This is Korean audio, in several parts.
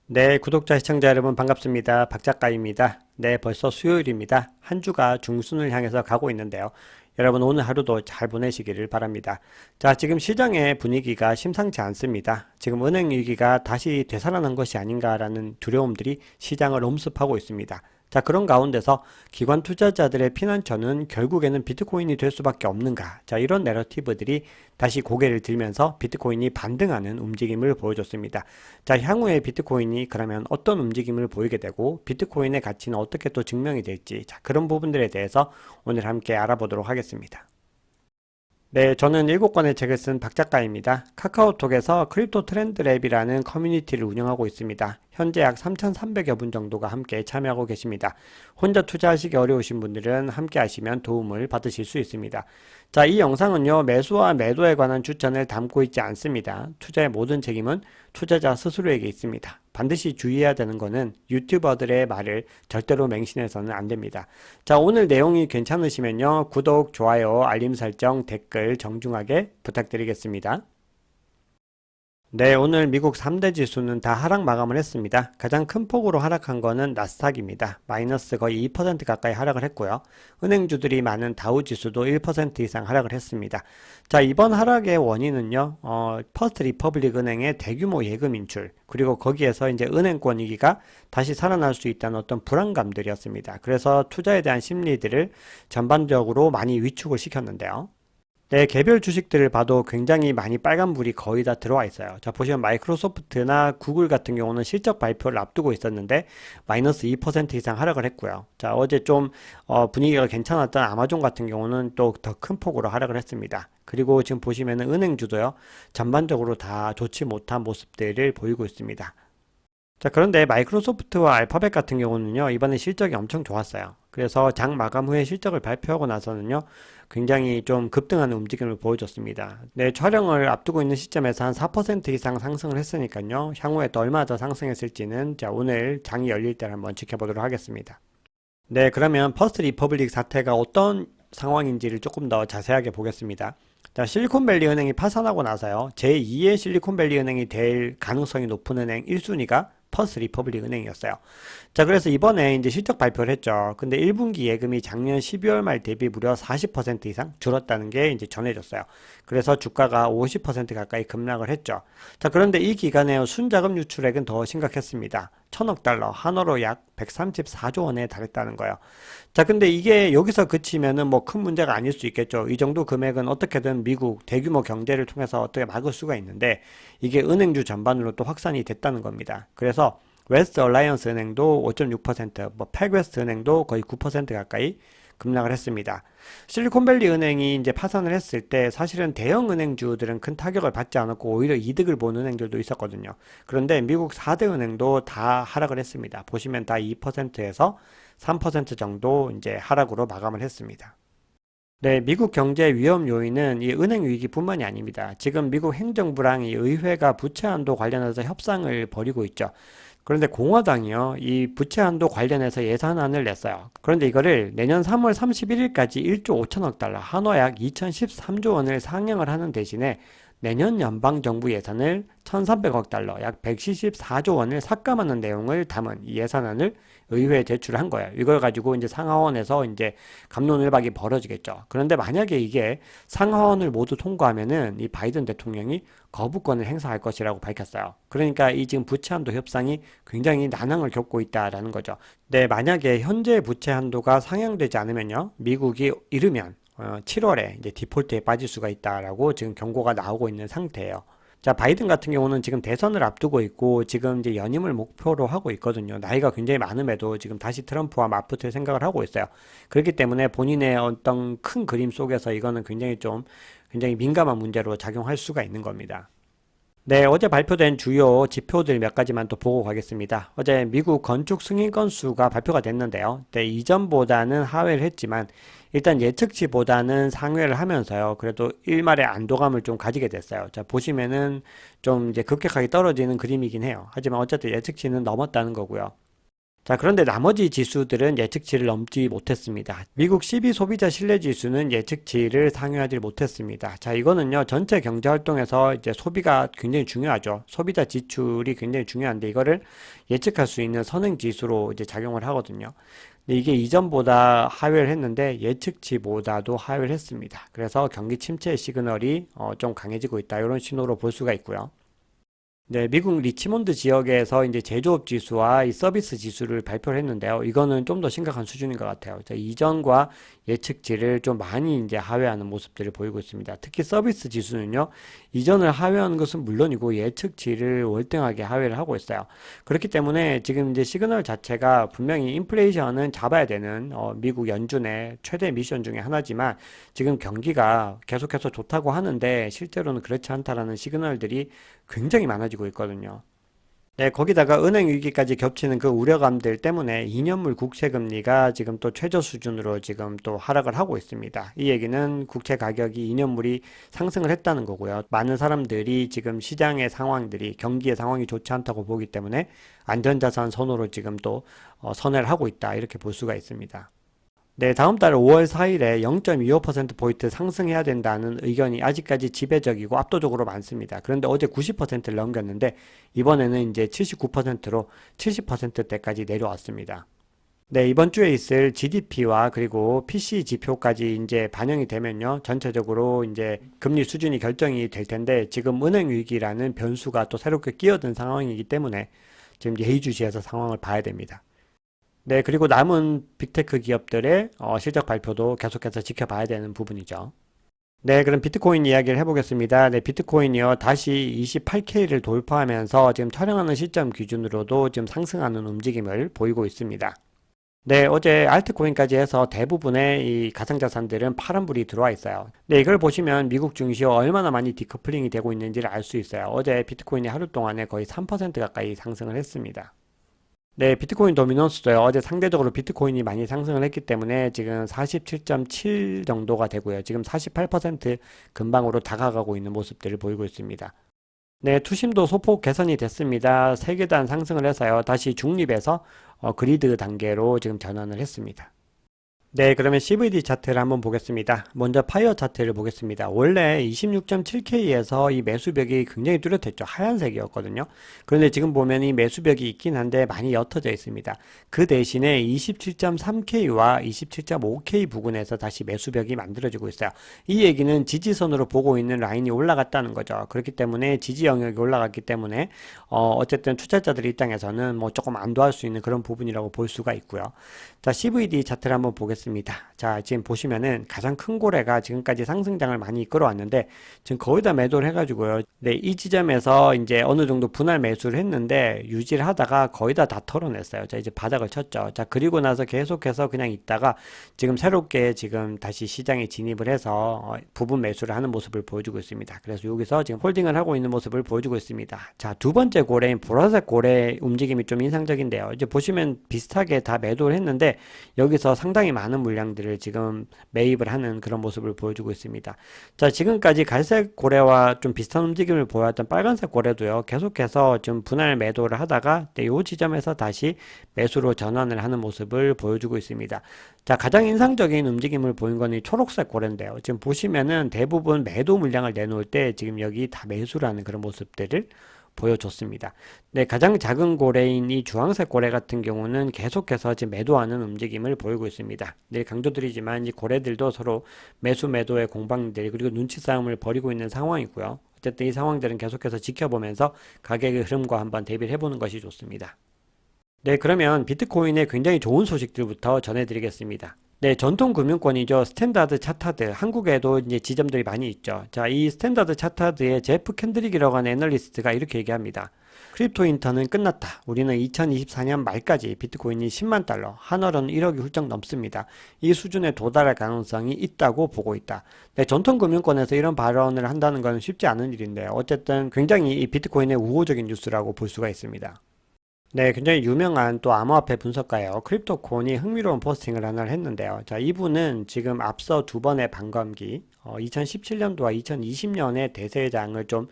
네, 구독자, 시청자 여러분 반갑습니다. 박 작가입니다. 네, 벌써 수요일입니다. 한 주가 중순을 향해서 가고 있는데요. 여러분 오늘 하루도 잘 보내시기를 바랍니다. 자, 지금 시장의 분위기가 심상치 않습니다. 지금 은행 위기가 다시 되살아난 것이 아닌가라는 두려움들이 시장을 엄습하고 있습니다. 자, 그런 가운데서 기관 투자자들의 피난처는 결국에는 비트코인이 될 수밖에 없는가. 자, 이런 내러티브들이 다시 고개를 들면서 비트코인이 반등하는 움직임을 보여줬습니다. 자, 향후에 비트코인이 그러면 어떤 움직임을 보이게 되고 비트코인의 가치는 어떻게 또 증명이 될지, 자, 그런 부분들에 대해서 오늘 함께 알아보도록 하겠습니다. 네, 저는 7권의 책을 쓴 박 작가입니다. 카카오톡에서 크립토 트렌드랩이라는 커뮤니티를 운영하고 있습니다. 현재 약 3,300여 분 정도가 함께 참여하고 계십니다. 혼자 투자하시기 어려우신 분들은 함께 하시면 도움을 받으실 수 있습니다. 자, 이 영상은요, 매수와 매도에 관한 추천을 담고 있지 않습니다. 투자의 모든 책임은 투자자 스스로에게 있습니다. 반드시 주의해야 되는 것은 유튜버들의 말을 절대로 맹신해서는 안 됩니다. 자, 오늘 내용이 괜찮으시면요, 구독, 좋아요, 알림 설정, 댓글 정중하게 부탁드리겠습니다. 네, 오늘 미국 3대 지수는 다 하락 마감을 했습니다. 가장 큰 폭으로 하락한 거는 나스닥입니다. 마이너스 거의 2% 가까이 하락을 했고요. 은행주들이 많은 다우 지수도 1% 이상 하락을 했습니다. 자, 이번 하락의 원인은요, 퍼스트 리퍼블릭 은행의 대규모 예금 인출, 그리고 거기에서 이제 은행권 위기가 다시 살아날 수 있다는 어떤 불안감들이었습니다. 그래서 투자에 대한 심리들을 전반적으로 많이 위축을 시켰는데요. 네, 개별 주식들을 봐도 굉장히 많이 빨간불이 거의 다 들어와 있어요. 자, 보시면 마이크로소프트나 구글 같은 경우는 실적 발표를 앞두고 있었는데 마이너스 2% 이상 하락을 했고요. 자, 어제 좀 분위기가 괜찮았던 아마존 같은 경우는 또 더 큰 폭으로 하락을 했습니다. 그리고 지금 보시면은 은행주도요, 전반적으로 다 좋지 못한 모습들을 보이고 있습니다. 자, 그런데 마이크로소프트와 알파벳 같은 경우는요, 이번에 실적이 엄청 좋았어요. 그래서 장 마감 후에 실적을 발표하고 나서는요, 굉장히 좀 급등하는 움직임을 보여줬습니다. 네, 촬영을 앞두고 있는 시점에서 한 4% 이상 상승을 했으니까요, 향후에 또 얼마나 더 상승했을지는 자, 오늘 장이 열릴 때 한번 지켜보도록 하겠습니다. 네, 그러면 퍼스트 리퍼블릭 사태가 어떤 상황인지를 조금 더 자세하게 보겠습니다. 자, 실리콘밸리 은행이 파산하고 나서요, 제2의 실리콘밸리 은행이 될 가능성이 높은 은행 1순위가 퍼스트 리퍼블릭 은행이었어요. 자, 그래서 이번에 이제 실적 발표를 했죠. 근데 1분기 예금이 작년 12월 말 대비 무려 40% 이상 줄었다는 게 이제 전해졌어요. 그래서 주가가 50% 가까이 급락을 했죠. 자, 그런데 이 기간에 순자금 유출액은 더 심각했습니다. 1,000억 달러, 한화로 약 134조 원에 달했다는 거예요. 자, 근데 이게 여기서 그치면은 뭐 큰 문제가 아닐 수 있겠죠. 이 정도 금액은 어떻게든 미국 대규모 경제를 통해서 어떻게 막을 수가 있는데 이게 은행주 전반으로 또 확산이 됐다는 겁니다. 그래서 웨스트 얼라이언스 은행도 5.6%, 뭐 팩웨스트 은행도 거의 9% 가까이 급락을 했습니다. 실리콘밸리 은행이 이제 파산을 했을 때 사실은 대형 은행주들은 큰 타격을 받지 않았고 오히려 이득을 본 은행들도 있었거든요. 그런데 미국 4대 은행도 다 하락을 했습니다. 보시면 다 2%에서 3% 정도 이제 하락으로 마감을 했습니다. 네, 미국 경제 위험 요인은 이 은행 위기뿐만이 아닙니다. 지금 미국 행정부랑 이 의회가 부채 한도 관련해서 협상을 벌이고 있죠. 그런데 공화당이요, 이 부채 한도 관련해서 예산안을 냈어요. 그런데 이거를 내년 3월 31일까지 1조 5천억 달러, 한화 약 2013조 원을 상향을 하는 대신에 내년 연방정부 예산을 1,300억 달러, 약 174조 원을 삭감하는 내용을 담은 이 예산안을 의회에 제출한 거예요. 이걸 가지고 이제 상하원에서 이제 갑론을박이 벌어지겠죠. 그런데 만약에 이게 상하원을 모두 통과하면은 이 바이든 대통령이 거부권을 행사할 것이라고 밝혔어요. 그러니까 이 지금 부채 한도 협상이 굉장히 난항을 겪고 있다라는 거죠. 네, 만약에 현재 부채 한도가 상향되지 않으면요, 미국이 이르면 7월에 이제 디폴트에 빠질 수가 있다라고 지금 경고가 나오고 있는 상태예요. 자, 바이든 같은 경우는 지금 대선을 앞두고 있고 지금 이제 연임을 목표로 하고 있거든요. 나이가 굉장히 많음에도 지금 다시 트럼프와 맞붙을 생각을 하고 있어요. 그렇기 때문에 본인의 어떤 큰 그림 속에서 이거는 굉장히 민감한 문제로 작용할 수가 있는 겁니다. 네, 어제 발표된 주요 지표들 몇 가지만 또 보고 가겠습니다. 어제 미국 건축 승인 건수가 발표가 됐는데요. 네, 이전보다는 하회를 했지만 일단 예측치보다는 상회를 하면서요. 그래도 일말의 안도감을 좀 가지게 됐어요. 자, 보시면은 좀 이제 급격하게 떨어지는 그림이긴 해요. 하지만 어쨌든 예측치는 넘었다는 거고요. 자, 그런데 나머지 지수들은 예측치를 넘지 못했습니다. 미국 12 소비자 신뢰 지수는 예측치를 상회하지 못했습니다. 자, 이거는요, 전체 경제 활동에서 이제 소비가 굉장히 중요하죠. 소비자 지출이 굉장히 중요한데 이거를 예측할 수 있는 선행 지수로 이제 작용을 하거든요. 근데 이게 이전보다 하회를 했는데 예측치보다도 하회를 했습니다. 그래서 경기 침체 시그널이 좀 강해지고 있다. 이런 신호로 볼 수가 있고요. 네, 미국 리치몬드 지역에서 이제 제조업 지수와 이 서비스 지수를 발표를 했는데요. 이거는 좀 더 심각한 수준인 것 같아요. 자, 이전과 예측치를 좀 많이 이제 하회하는 모습들을 보이고 있습니다. 특히 서비스 지수는요, 이전을 하회하는 것은 물론이고 예측치를 월등하게 하회를 하고 있어요. 그렇기 때문에 지금 이제 시그널 자체가 분명히 인플레이션은 잡아야 되는 미국 연준의 최대 미션 중에 하나지만 지금 경기가 계속해서 좋다고 하는데 실제로는 그렇지 않다라는 시그널들이 굉장히 많아지고 있거든요. 네, 거기다가 은행 위기까지 겹치는 그 우려감들 때문에 2년물 국채 금리가 지금 또 최저 수준으로 지금 또 하락을 하고 있습니다. 이 얘기는 국채 가격이 2년물이 상승을 했다는 거고요. 많은 사람들이 지금 시장의 상황들이 경기의 상황이 좋지 않다고 보기 때문에 안전자산 선호로 지금 또 선회를 하고 있다. 이렇게 볼 수가 있습니다. 네, 다음 달 5월 4일에 0.25%포인트 상승해야 된다는 의견이 아직까지 지배적이고 압도적으로 많습니다. 그런데 어제 90%를 넘겼는데 이번에는 이제 79%로 70%대까지 내려왔습니다. 네, 이번 주에 있을 GDP와 그리고 PC 지표까지 이제 반영이 되면요. 전체적으로 이제 금리 수준이 결정이 될 텐데 지금 은행 위기라는 변수가 또 새롭게 끼어든 상황이기 때문에 지금 예의주시해서 상황을 봐야 됩니다. 네, 그리고 남은 빅테크 기업들의 실적 발표도 계속해서 지켜봐야 되는 부분이죠. 네, 그럼 비트코인 이야기를 해보겠습니다. 네, 비트코인이요. 다시 28K를 돌파하면서 지금 촬영하는 시점 기준으로도 지금 상승하는 움직임을 보이고 있습니다. 네, 어제 알트코인까지 해서 대부분의 이 가상자산들은 파란불이 들어와 있어요. 네, 이걸 보시면 미국 증시와 얼마나 많이 디커플링이 되고 있는지를 알 수 있어요. 어제 비트코인이 하루 동안에 거의 3% 가까이 상승을 했습니다. 네, 비트코인 도미넌스도요. 어제 상대적으로 비트코인이 많이 상승을 했기 때문에 지금 47.7 정도가 되고요. 지금 48% 근방으로 다가가고 있는 모습들을 보이고 있습니다. 네, 투심도 소폭 개선이 됐습니다. 3계단 상승을 해서요. 다시 중립에서 그리드 단계로 지금 전환을 했습니다. 네, 그러면 CVD 차트를 한번 보겠습니다. 먼저 파이어 차트를 보겠습니다. 원래 26.7K에서 이 매수벽이 굉장히 뚜렷했죠. 하얀색이었거든요. 그런데 지금 보면 이 매수벽이 있긴 한데 많이 옅어져 있습니다. 그 대신에 27.3K와 27.5K 부근에서 다시 매수벽이 만들어지고 있어요. 이 얘기는 지지선으로 보고 있는 라인이 올라갔다는 거죠. 그렇기 때문에 지지 영역이 올라갔기 때문에 어쨌든 투자자들 입장에서는 뭐 조금 안도할 수 있는 그런 부분이라고 볼 수가 있고요. 자, CVD 차트를 한번 보겠습니다. 자, 지금 보시면은 가장 큰 고래가 지금까지 상승장을 많이 이끌어왔는데 지금 거의 다 매도를 해가지고요. 네, 이 지점에서 이제 어느 정도 분할 매수를 했는데 유지를 하다가 거의 다 털어냈어요. 자, 이제 바닥을 쳤죠. 자, 그리고 나서 계속해서 그냥 있다가 지금 새롭게 지금 다시 시장에 진입을 해서 부분 매수를 하는 모습을 보여주고 있습니다. 그래서 여기서 지금 홀딩을 하고 있는 모습을 보여주고 있습니다. 자, 두 번째 고래인 보라색 고래 움직임이 좀 인상적인데요. 이제 보시면 비슷하게 다 매도를 했는데 여기서 상당히 많은 물량들을 지금 매입을 하는 그런 모습을 보여주고 있습니다. 자, 지금까지 갈색 고래와 좀 비슷한 움직임을 보였던 빨간색 고래도요. 계속해서 좀 분할 매도를 하다가 이 지점에서 다시 매수로 전환을 하는 모습을 보여주고 있습니다. 자, 가장 인상적인 움직임을 보인 건 이 초록색 고래인데요. 지금 보시면은 대부분 매도 물량을 내놓을 때 지금 여기 다 매수를 하는 그런 모습들을 보여줬습니다. 네, 가장 작은 고래인 이 주황색 고래 같은 경우는 계속해서 지금 매도하는 움직임을 보이고 있습니다. 늘 강조드리지만 이 고래들도 서로 매수매도의 공방들 그리고 눈치 싸움을 벌이고 있는 상황이고요. 어쨌든 이 상황들은 계속해서 지켜보면서 가격의 흐름과 한번 대비를 해보는 것이 좋습니다. 네, 그러면 비트코인의 굉장히 좋은 소식들부터 전해드리겠습니다. 네, 전통 금융권이죠. 스탠다드 차타드. 한국에도 이제 지점들이 많이 있죠. 자, 이 스탠다드 차타드의 제프 캔드릭이라고 하는 애널리스트가 이렇게 얘기합니다. 크립토 인턴은 끝났다. 우리는 2024년 말까지 비트코인이 10만 달러, 한화로는 1억이 훌쩍 넘습니다. 이 수준에 도달할 가능성이 있다고 보고 있다. 네, 전통 금융권에서 이런 발언을 한다는 건 쉽지 않은 일인데요. 어쨌든 굉장히 이 비트코인의 우호적인 뉴스라고 볼 수가 있습니다. 네, 굉장히 유명한 또 암호화폐 분석가예요. 크립토콘이 흥미로운 포스팅을 하나를 했는데요. 자, 이분은 지금 앞서 두 번의 반감기, 2017년도와 2020년의 대세장을 좀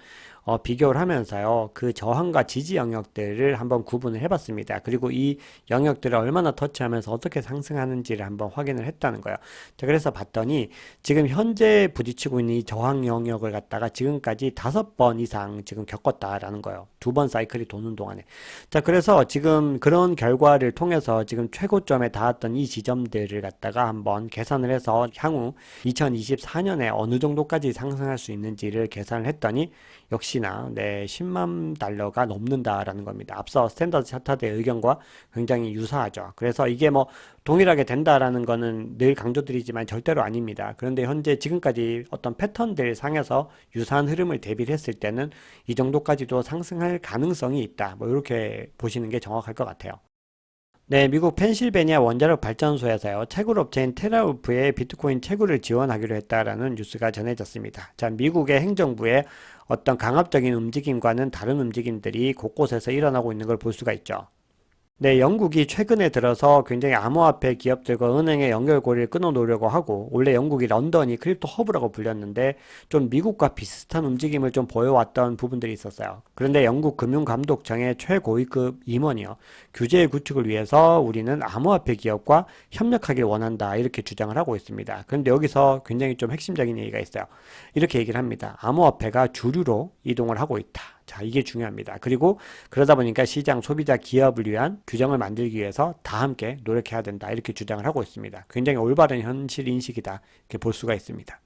비교를 하면서요, 그 저항과 지지 영역들을 한번 구분을 해봤습니다. 그리고 이 영역들을 얼마나 터치하면서 어떻게 상승하는지를 한번 확인을 했다는 거예요. 자, 그래서 봤더니 지금 현재 부딪히고 있는 이 저항 영역을 갖다가 지금까지 5번 이상 지금 겪었다라는 거예요. 2번 사이클이 도는 동안에. 자, 그래서 지금 그런 결과를 통해서 지금 최고점에 닿았던 이 지점들을 갖다가 한번 계산을 해서 향후 2024년에 어느 정도까지 상승할 수 있는지를 계산을 했더니 역시나 10만 달러가 넘는다라는 겁니다. 앞서 스탠더드 차트의 의견과 굉장히 유사하죠. 그래서 이게 뭐 동일하게 된다라는 거는 늘 강조드리지만 절대로 아닙니다. 그런데 현재 지금까지 어떤 패턴들 상에서 유사한 흐름을 대비를 했을 때는 이 정도까지도 상승할 가능성이 있다. 뭐 이렇게 보시는 게 정확할 것 같아요. 네, 미국 펜실베니아 원자력 발전소에서요, 채굴 업체인 테라우프의 비트코인 채굴을 지원하기로 했다라는 뉴스가 전해졌습니다. 자, 미국의 행정부의 어떤 강압적인 움직임과는 다른 움직임들이 곳곳에서 일어나고 있는 걸 볼 수가 있죠. 네, 영국이 최근에 들어서 굉장히 암호화폐 기업들과 은행의 연결고리를 끊어놓으려고 하고, 원래 영국이 런던이 크립토 허브라고 불렸는데 좀 미국과 비슷한 움직임을 좀 보여왔던 부분들이 있었어요. 그런데 영국 금융감독청의 최고위급 임원이요, 규제의 구축을 위해서 우리는 암호화폐 기업과 협력하길 원한다, 이렇게 주장을 하고 있습니다. 그런데 여기서 굉장히 좀 핵심적인 얘기가 있어요. 이렇게 얘기를 합니다. 암호화폐가 주류로 이동을 하고 있다. 자, 이게 중요합니다. 그리고 그러다 보니까 시장, 소비자, 기업을 위한 규정을 만들기 위해서 다 함께 노력해야 된다. 이렇게 주장을 하고 있습니다. 굉장히 올바른 현실 인식이다. 이렇게 볼 수가 있습니다.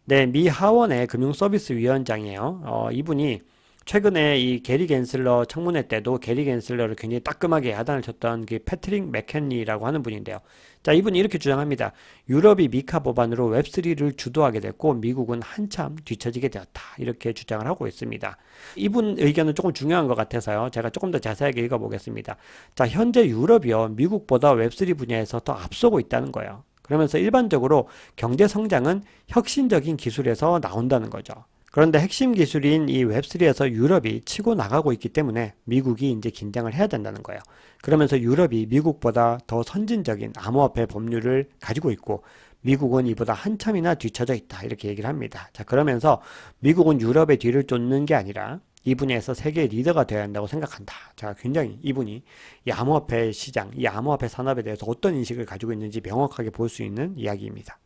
네, 미 하원의 금융서비스 위원장이에요. 이분이 최근에 이 게리 겐슬러 청문회 때도 게리 겐슬러를 굉장히 따끔하게 야단을 쳤던 그 패트릭 맥켄리라고 하는 분인데요. 자, 이분이 이렇게 주장합니다. 유럽이 미카 법안으로 웹3를 주도하게 됐고 미국은 한참 뒤처지게 되었다. 이렇게 주장을 하고 있습니다. 이분 의견은 조금 중요한 것 같아서요. 제가 조금 더 자세하게 읽어보겠습니다. 자, 현재 유럽이요, 미국보다 웹3 분야에서 더 앞서고 있다는 거예요. 그러면서 일반적으로 경제 성장은 혁신적인 기술에서 나온다는 거죠. 그런데 핵심 기술인 이 웹3에서 유럽이 치고 나가고 있기 때문에 미국이 이제 긴장을 해야 된다는 거예요. 그러면서 유럽이 미국보다 더 선진적인 암호화폐 법률을 가지고 있고 미국은 이보다 한참이나 뒤처져 있다. 이렇게 얘기를 합니다. 자, 그러면서 미국은 유럽의 뒤를 쫓는 게 아니라 이 분야에서 세계 리더가 되어야 한다고 생각한다. 자, 굉장히 이분이 이 암호화폐 시장, 이 암호화폐 산업에 대해서 어떤 인식을 가지고 있는지 명확하게 볼 수 있는 이야기입니다.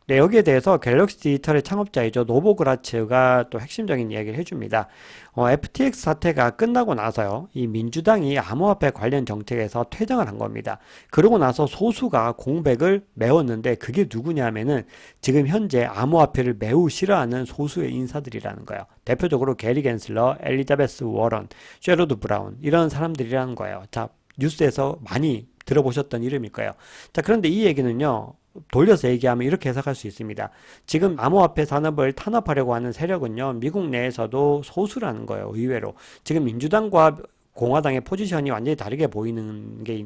네, 여기에 대해서 갤럭시 디지털의 창업자이죠. 노보그라츠가 또 핵심적인 이야기를 해줍니다. FTX 사태가 끝나고 나서요, 이 민주당이 암호화폐 관련 정책에서 퇴장을 한 겁니다. 그러고 나서 소수가 공백을 메웠는데 그게 누구냐면은 지금 현재 암호화폐를 매우 싫어하는 소수의 인사들이라는 거예요. 대표적으로 게리 겐슬러, 엘리자베스 워런, 셰러드 브라운 이런 사람들이라는 거예요. 자, 뉴스에서 많이 들어보셨던 이름일 거예요. 자, 그런데 이 얘기는요, 돌려서 얘기하면 이렇게 해석할 수 있습니다. 지금 암호화폐 산업을 탄압하려고 하는 세력은요, 미국 내에서도 소수라는 거예요, 의외로. 지금 민주당과 공화당의 포지션이 완전히 다르게 보이는 게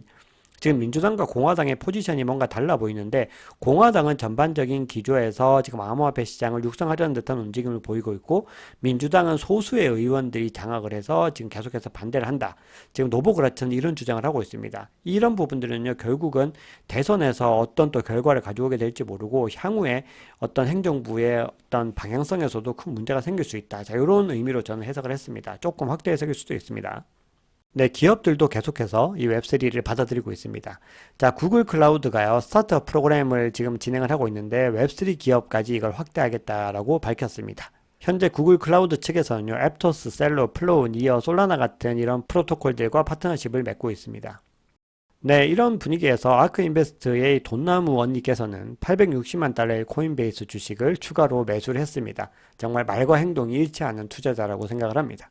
지금 민주당과 공화당의 포지션이 뭔가 달라 보이는데 공화당은 전반적인 기조에서 지금 암호화폐 시장을 육성하려는 듯한 움직임을 보이고 있고 민주당은 소수의 의원들이 장악을 해서 지금 계속해서 반대를 한다. 지금 노보그라츠는 이런 주장을 하고 있습니다. 이런 부분들은요, 결국은 대선에서 어떤 또 결과를 가져오게 될지 모르고 향후에 어떤 행정부의 어떤 방향성에서도 큰 문제가 생길 수 있다. 자, 이런 의미로 저는 해석을 했습니다. 조금 확대 해석일 수도 있습니다. 네, 기업들도 계속해서 이 웹3를 받아들이고 있습니다. 자, 구글 클라우드가요, 스타트업 프로그램을 지금 진행을 하고 있는데 웹3 기업까지 이걸 확대하겠다라고 밝혔습니다. 현재 구글 클라우드 측에서는요, 앱토스, 셀로, 플로우, 니어, 솔라나 같은 이런 프로토콜들과 파트너십을 맺고 있습니다. 네, 이런 분위기에서 아크인베스트의 돈나무 원님께서는 860만 달러의 코인베이스 주식을 추가로 매수를 했습니다. 정말 말과 행동이 일치하는 투자자라고 생각을 합니다.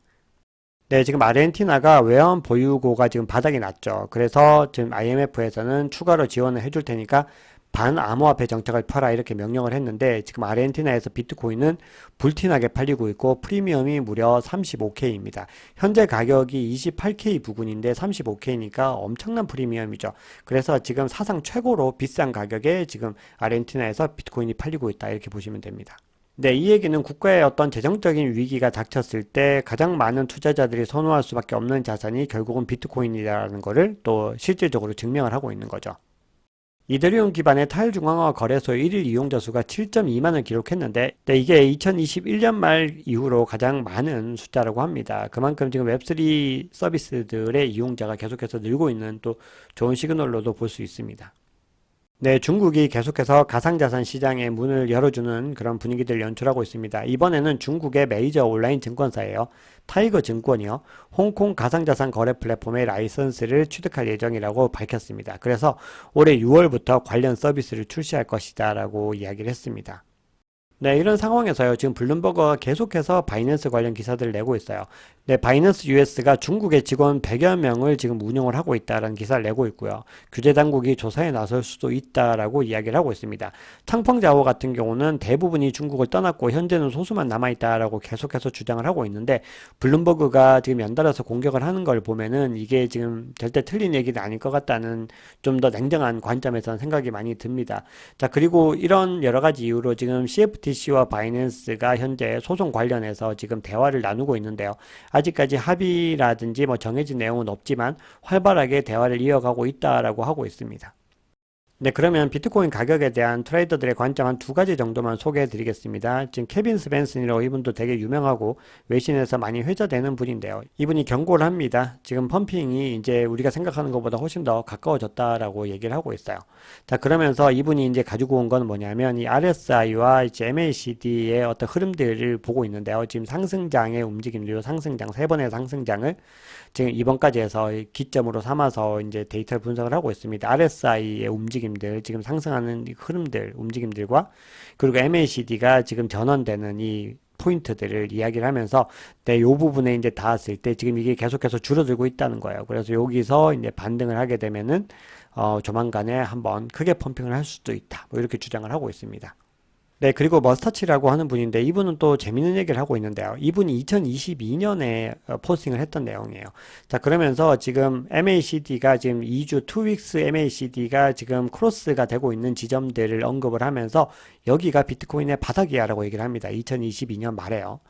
네, 지금 아르헨티나가 외환 보유고가 지금 바닥이 났죠. 그래서 지금 IMF에서는 추가로 지원을 해줄 테니까 반암호화폐 정책을 펴라 이렇게 명령을 했는데 지금 아르헨티나에서 비트코인은 불티나게 팔리고 있고 프리미엄이 무려 35K입니다. 현재 가격이 28K 부근인데 35K니까 엄청난 프리미엄이죠. 그래서 지금 사상 최고로 비싼 가격에 지금 아르헨티나에서 비트코인이 팔리고 있다 이렇게 보시면 됩니다. 네, 이 얘기는 국가의 어떤 재정적인 위기가 닥쳤을 때 가장 많은 투자자들이 선호할 수밖에 없는 자산이 결국은 비트코인이라는 것을 또 실질적으로 증명을 하고 있는 거죠. 이더리움 기반의 타일중앙화 거래소의 1일 이용자 수가 7.2만을 기록했는데 이게 2021년 말 이후로 가장 많은 숫자라고 합니다. 그만큼 지금 웹3 서비스들의 이용자가 계속해서 늘고 있는 또 좋은 시그널로도 볼 수 있습니다. 네, 중국이 계속해서 가상자산 시장에 문을 열어주는 그런 분위기를 연출하고 있습니다. 이번에는 중국의 메이저 온라인 증권사예요. 타이거 증권이요. 홍콩 가상자산 거래 플랫폼의 라이선스를 취득할 예정이라고 밝혔습니다. 그래서 올해 6월부터 관련 서비스를 출시할 것이다 라고 이야기를 했습니다. 네, 이런 상황에서요, 지금 블룸버그가 계속해서 바이낸스 관련 기사들을 내고 있어요. 네, 바이낸스 US가 중국의 직원 100여 명을 지금 운영을 하고 있다라는 기사를 내고 있고요. 규제 당국이 조사에 나설 수도 있다라고 이야기를 하고 있습니다. 창펑자오 같은 경우는 대부분이 중국을 떠났고 현재는 소수만 남아있다라고 계속해서 주장을 하고 있는데, 블룸버그가 지금 연달아서 공격을 하는 걸 보면은 이게 지금 절대 틀린 얘기는 아닐 것 같다는 좀 더 냉정한 관점에서는 생각이 많이 듭니다. 자, 그리고 이런 여러 가지 이유로 지금 CFTC와 바이낸스가 현재 소송 관련해서 지금 대화를 나누고 있는데요. 아직까지 합의라든지 뭐 정해진 내용은 없지만 활발하게 대화를 이어가고 있다라고 하고 있습니다. 네, 그러면 비트코인 가격에 대한 트레이더들의 관점 한 두 가지 정도만 소개해 드리겠습니다. 지금 케빈 스벤슨이라고, 이분도 되게 유명하고 외신에서 많이 회자되는 분인데요. 이분이 경고를 합니다. 지금 펌핑이 이제 우리가 생각하는 것보다 훨씬 더 가까워졌다라고 얘기를 하고 있어요. 자, 그러면서 이분이 이제 가지고 온 건 뭐냐면 이 RSI와 이제 MACD의 어떤 흐름들을 보고 있는데요. 지금 상승장의 움직임들로 상승장, 세 번의 상승장을 지금 이번까지 해서 기점으로 삼아서 이제 데이터를 분석을 하고 있습니다. RSI의 움직임들, 지금 상승하는 흐름들, 움직임들과 그리고 MACD가 지금 전환되는 이 포인트들을 이야기를 하면서 네, 요 부분에 이제 닿았을 때 지금 이게 계속해서 줄어들고 있다는 거예요. 그래서 여기서 이제 반등을 하게 되면은 조만간에 한번 크게 펌핑을 할 수도 있다. 뭐 이렇게 주장을 하고 있습니다. 네, 그리고 머스타치라고 하는 분인데 이분은 또 재밌는 얘기를 하고 있는데요. 이분이 2022년에 포스팅을 했던 내용이에요. 자, 그러면서 지금 MACD가 지금 2주 2weeks MACD가 지금 크로스가 되고 있는 지점들을 언급을 하면서 여기가 비트코인의 바닥이야라고 얘기를 합니다. 2022년 말에요.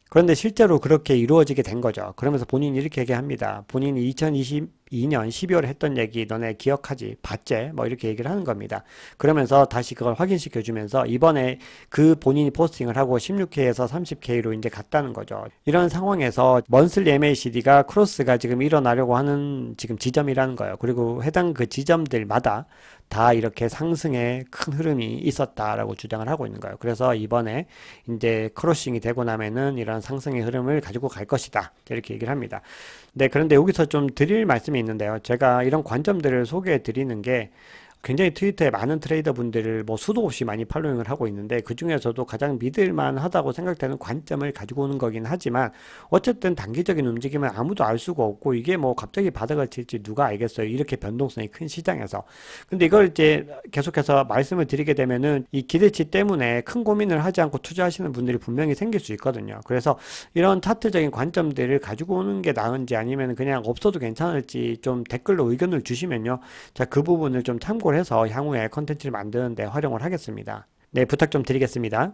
그런데 실제로 그렇게 이루어지게 된 거죠. 그러면서 본인이 이렇게 얘기합니다. 본인이 2022년 12월에 했던 얘기 너네 기억하지? 봤지? 뭐 이렇게 얘기를 하는 겁니다. 그러면서 다시 그걸 확인시켜 주면서 이번에 그 본인이 포스팅을 하고 16K에서 30K로 이제 갔다는 거죠. 이런 상황에서 먼슬리 MACD가 크로스가 지금 일어나려고 하는 지금 지점이라는 거예요. 그리고 해당 그 지점들마다 다 이렇게 상승의 큰 흐름이 있었다라고 주장을 하고 있는 거예요. 그래서 이번에 이제 크로싱이 되고 나면은 이런 상승의 흐름을 가지고 갈 것이다. 이렇게 얘기를 합니다. 네, 그런데 여기서 좀 드릴 말씀이 있는데요. 제가 이런 관점들을 소개해 드리는 게 굉장히 트위터에 많은 트레이더 분들을 뭐 수도 없이 많이 팔로잉을 하고 있는데 그 중에서도 가장 믿을만 하다고 생각되는 관점을 가지고 오는 거긴 하지만 어쨌든 단기적인 움직임은 아무도 알 수가 없고 이게 뭐 갑자기 바닥을 칠지 누가 알겠어요. 이렇게 변동성이 큰 시장에서. 근데 이걸 이제 계속해서 말씀을 드리게 되면은 이 기대치 때문에 큰 고민을 하지 않고 투자하시는 분들이 분명히 생길 수 있거든요. 그래서 이런 차트적인 관점들을 가지고 오는 게 나은지 아니면 그냥 없어도 괜찮을지 좀 댓글로 의견을 주시면요. 자, 그 부분을 좀 참고를 해서 향후에 컨텐츠를 만드는 데 활용을 하겠습니다. 네, 부탁 좀 드리겠습니다.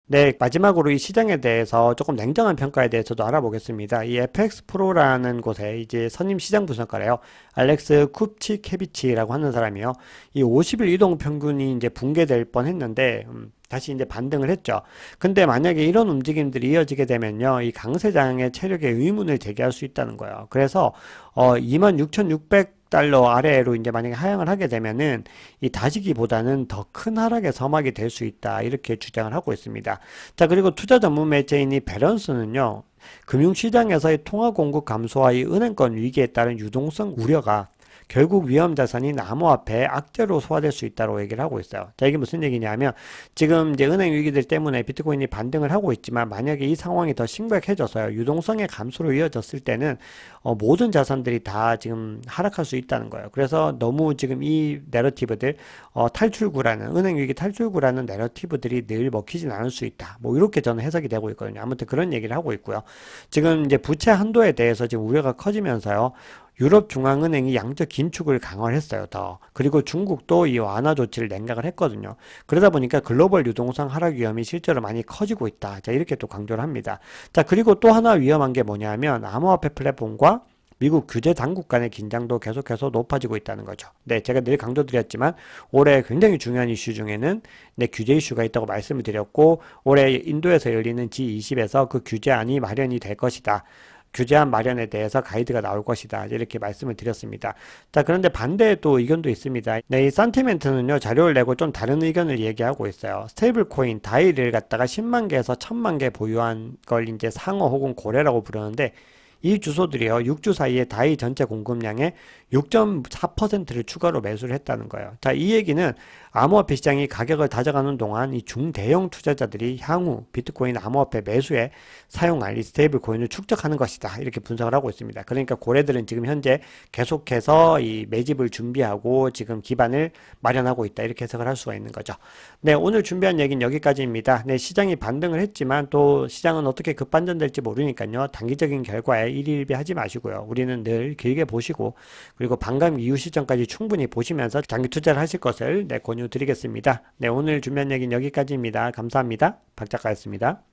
네, 마지막으로 이 시장에 대해서 조금 냉정한 평가에 대해서도 알아보겠습니다. 이 FX 프로라는 곳에 이제 선임 시장 분석가래요. 알렉스 쿱치케비치라고 하는 사람이요. 이 50일 이동 평균이 이제 붕괴될 뻔 했는데, 다시 이제 반등을 했죠. 근데 만약에 이런 움직임들이 이어지게 되면요, 이 강세장의 체력에 의문을 제기할 수 있다는 거예요. 그래서 26,600달러 아래로 이제 만약에 하향을 하게 되면은 이 다지기보다는 더 큰 하락의 서막이 될 수 있다. 이렇게 주장을 하고 있습니다. 자, 그리고 투자 전문 매체인 이 밸런스는요, 금융시장에서의 통화 공급 감소와 이 은행권 위기에 따른 유동성 우려가 결국 위험 자산인 암호화폐의 악재로 소화될 수 있다고 얘기를 하고 있어요. 자, 이게 무슨 얘기냐면 지금 이제 은행 위기들 때문에 비트코인이 반등을 하고 있지만 만약에 이 상황이 더 심각해져서요. 유동성의 감소로 이어졌을 때는 모든 자산들이 다 지금 하락할 수 있다는 거예요. 그래서 너무 지금 이 내러티브들 탈출구라는 은행 위기 탈출구라는 내러티브들이 늘 먹히진 않을 수 있다. 뭐 이렇게 저는 해석이 되고 있거든요. 아무튼 그런 얘기를 하고 있고요. 지금 이제 부채 한도에 대해서 지금 우려가 커지면서요. 유럽 중앙은행이 양적 긴축을 강화를 했어요, 더. 그리고 중국도 이 완화 조치를 냉각을 했거든요. 그러다 보니까 글로벌 유동성 하락 위험이 실제로 많이 커지고 있다. 자, 이렇게 또 강조를 합니다. 자, 그리고 또 하나 위험한 게 뭐냐면 암호화폐 플랫폼과 미국 규제 당국 간의 긴장도 계속해서 높아지고 있다는 거죠. 네, 제가 늘 강조드렸지만 올해 굉장히 중요한 이슈 중에는 네, 규제 이슈가 있다고 말씀을 드렸고 올해 인도에서 열리는 G20에서 그 규제안이 마련이 될 것이다. 규제안 마련에 대해서 가이드가 나올 것이다. 이렇게 말씀을 드렸습니다. 자, 그런데 반대에 또 의견도 있습니다. 네, 이 산티멘트는요, 자료를 내고 좀 다른 의견을 얘기하고 있어요. 스테이블 코인, 다이를 갖다가 10만 개에서 1000만 개 보유한 걸 이제 상어 혹은 고래라고 부르는데, 이 주소들이요, 6주 사이에 다이 전체 공급량의 6.4%를 추가로 매수를 했다는 거예요. 자, 이 얘기는 암호화폐 시장이 가격을 다져가는 동안 이 중대형 투자자들이 향후 비트코인 암호화폐 매수에 사용할 이 스테이블 코인을 축적하는 것이다. 이렇게 분석을 하고 있습니다. 그러니까 고래들은 지금 현재 계속해서 이 매집을 준비하고 지금 기반을 마련하고 있다. 이렇게 해석을 할 수가 있는 거죠. 네, 오늘 준비한 얘기는 여기까지입니다. 네, 시장이 반등을 했지만 또 시장은 어떻게 급반전될지 모르니까요. 단기적인 결과에 일희일비하지 마시고요. 우리는 늘 길게 보시고 그리고 반감 이후 시점까지 충분히 보시면서 장기 투자를 하실 것을 권유드리겠습니다. 네, 오늘 준비한 얘기는 여기까지입니다. 감사합니다. 박 작가였습니다.